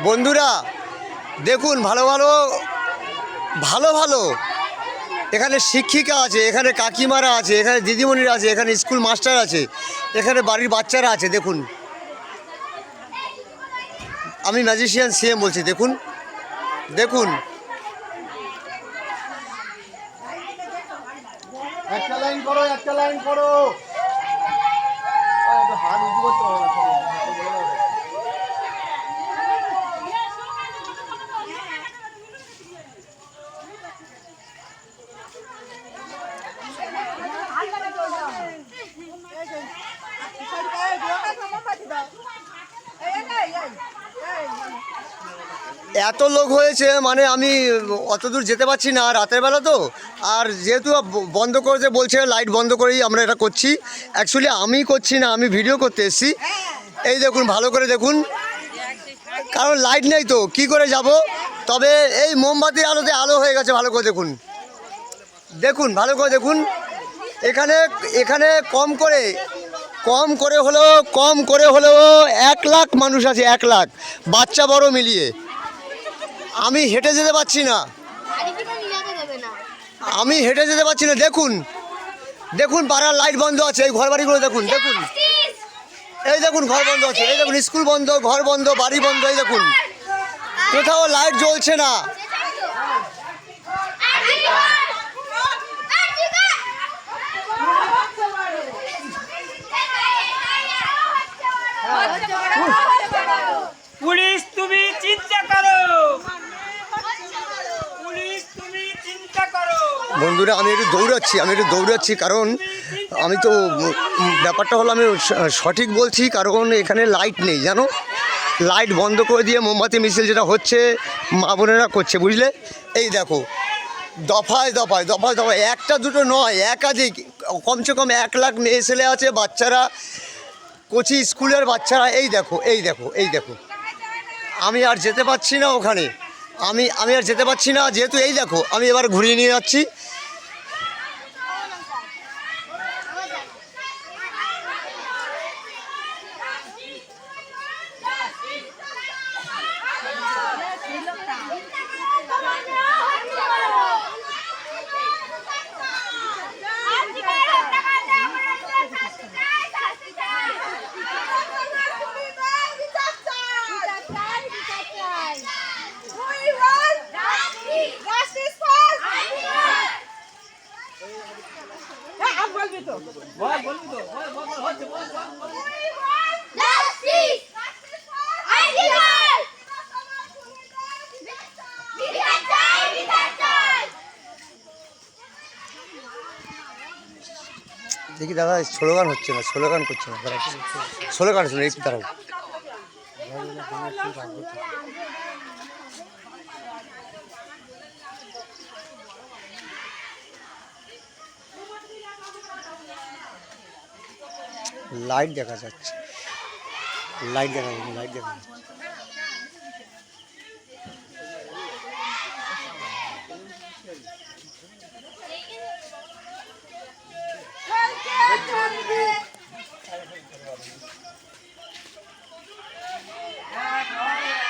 বন্ধুরা দেখুন, ভালো ভালো ভালো ভালো এখানে শিক্ষিকা আছে, এখানে কাকিমারা আছে, এখানে দিদিমণিরা আছে, এখানে স্কুল মাস্টার আছে, এখানে বাড়ির বাচ্চারা আছে। দেখুন, আমি ম্যাজিশিয়ান সিএম বলছি। দেখুন দেখুন, একটা লাইন করো, একটা লাইন করো। হাত উঁচু করতে হবে না। এত লোক হয়েছে মানে আমি অত দূর যেতে পারছি না রাতের বেলা তো। আর যেহেতু বন্ধ করতে বলছে, লাইট বন্ধ করেই আমরা এটা করছি। অ্যাকচুয়ালি আমি করছি না, আমি ভিডিও করতে এসেছি। এই দেখুন, ভালো করে দেখুন, কারণ লাইট নেই তো কি করে যাব। তবে এই মোমবাতির আলোতে আলো হয়ে গেছে। ভালো করে দেখুন, দেখুন ভালো করে দেখুন। এখানে এখানে কম করে হলেও 1 লাখ মানুষ আছে, 1 লাখ, বাচ্চা বড় মিলিয়ে। আমি হেঁটে যেতে পারছি না, দেখুন দেখুন, পাড়ার লাইট বন্ধ আছে। এই ঘর বাড়িগুলো দেখুন, দেখুন, এই দেখুন, ঘর বন্ধ আছে। এই দেখুন, স্কুল বন্ধ, ঘর বন্ধ, বাড়ি বন্ধ। এই দেখুন, কোথাও লাইট জ্বলছে না। পুলিশ তুমি চিন্তা করো, পুলিশ তুমি চিন্তা করো। বন্ধুরা, আমি একটু দৌড়াচ্ছি, কারণ আমি তো ব্যাপারটা হলো, আমি সঠিক বলছি, কারণ এখানে লাইট নেই জানো। লাইট বন্ধ করে দিয়ে মোমবাতি মিছিল যেটা হচ্ছে মা বোনেরা করছে, বুঝলে। এই দেখো, দফায় দফায় দফায় দফায়, একটা দুটো নয়, একাধিক, কমসে কম 1 লাখ মেয়ে ছেলে আছে, বাচ্চারা, কোচি স্কুলের বাচ্চারা। এই দেখো, এই দেখো, এই দেখো, আমি আর যেতে পারছি না ওখানে, আমি আর যেতে পারছি না। যেহেতু এই দেখো, আমি এবার ঘুরিয়ে নিয়ে যাচ্ছি। দেখি দাদা, স্লোগান হচ্ছে না, স্লোগান করছে না, স্লোগান শুনে একটু দাঁড়াও। লাইট দেখা যাচ্ছে, লাইট দেখা যাচ্ছে।